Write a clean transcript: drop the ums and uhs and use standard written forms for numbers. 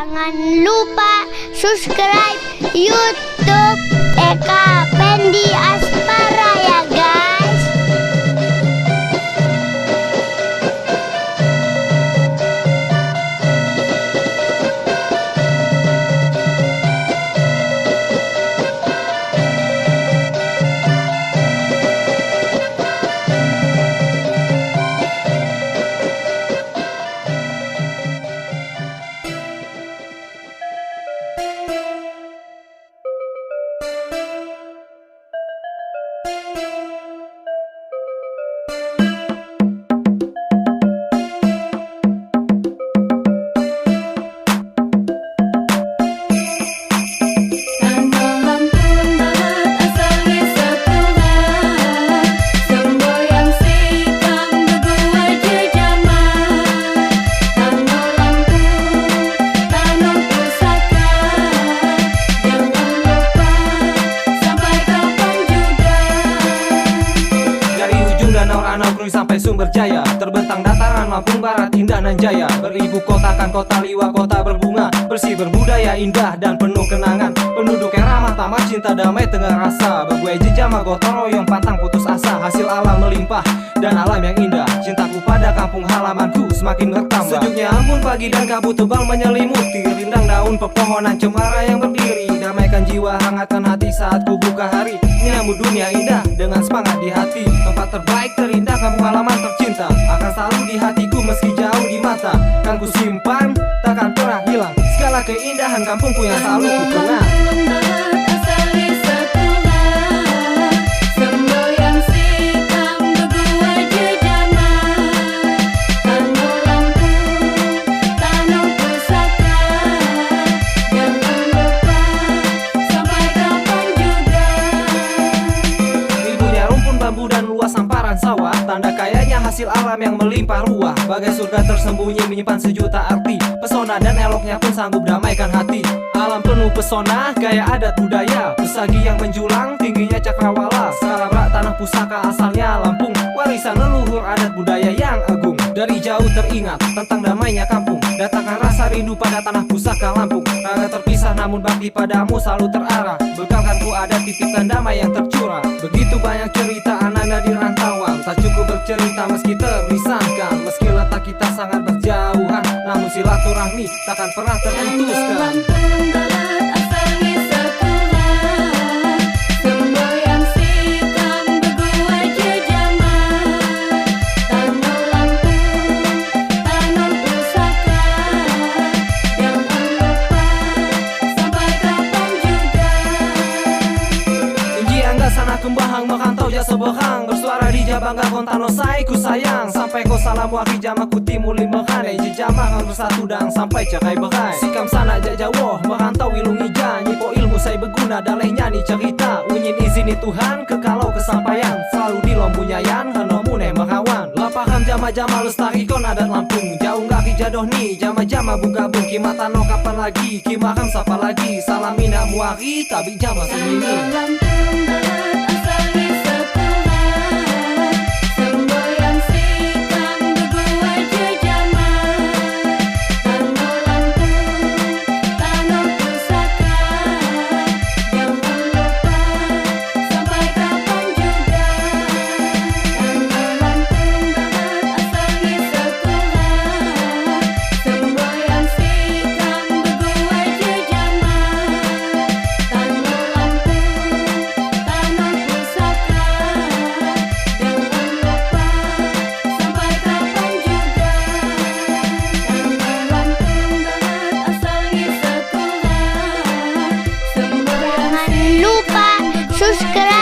Jangan lupa subscribe YouTube Eka Pendi Aspara ya guys. Sampai Sumber Jaya, terbentang dataran Lampung Barat, indah nan jaya. Beribu kotakan kota liwa, kota berbunga, bersih berbudaya, indah dan penuh kenangan. Penduduk yang ramah tamah, cinta damai tengah rasa. Berbuai jejama gotong royong, pantang putus asa. Hasil alam melimpah dan alam yang indah. Cintaku pada kampung halamanku semakin bertambah. Sejuknya embun pagi dan kabut tebal menyelimuti. Rindang daun pepohonan cemara yang berdiri. Damaikan jiwa, hangatkan hati saat ku buka hari. Menyambut dunia indah dengan semangat di hati. Tempat terbaik terindah, kampung halaman tercinta akan selalu di hatiku meski jauh di mata. Kan ku simpan, takkan pernah hilang segala keindahan kampungku yang selalu ku kenang. Dan luas hamparan sawah, tanda kayanya hasil alam yang melimpah ruah. Bagai surga tersembunyi menyimpan sejuta arti. Pesona dan eloknya pun sanggup damaikan hati. Alam penuh pesona, gaya adat budaya. Pesagi yang menjulang, tingginya cakrawala. Salabrak tanah pusaka asalnya Lampung. Warisan leluhur adat budaya yang agung. Dari jauh teringat tentang damainya kampung. Datangkan rasa rindu pada tanah pusaka Lampung. Raga terpisah namun bakti padamu selalu terarah. Bekalkan ku ada titipan damai yang tercurah. Begitu banyak cerita ananda di rantauan. Tak cukup bercerita meski terpisahkan. Meski letak kita sangat berjauhan, namun silaturahmi takkan pernah terputuskan. Sana kembahang merantau jasa berhang. Bersuara di Jabangga kontano sai ku sayang. Sampai ko salamu aki jama ku timuli merane. Jejama kan bersatu dan sampai cerai berai. Sikam sana jajawoh merantau ilungi janyi. Po ilmu saya berguna daleh nyanyi cerita. Unyin izini Tuhan kekalau kesampaian. Selalu di lombunyayan henomune merawan. Lapaham jama-jama lestarikon adat Lampung. Jauh gak jadoh nih jama-jama bunga-bung. Kimatano kapan lagi kimakam sapa lagi. Salamina muari tabi jama semini. Jangan lupa subscribe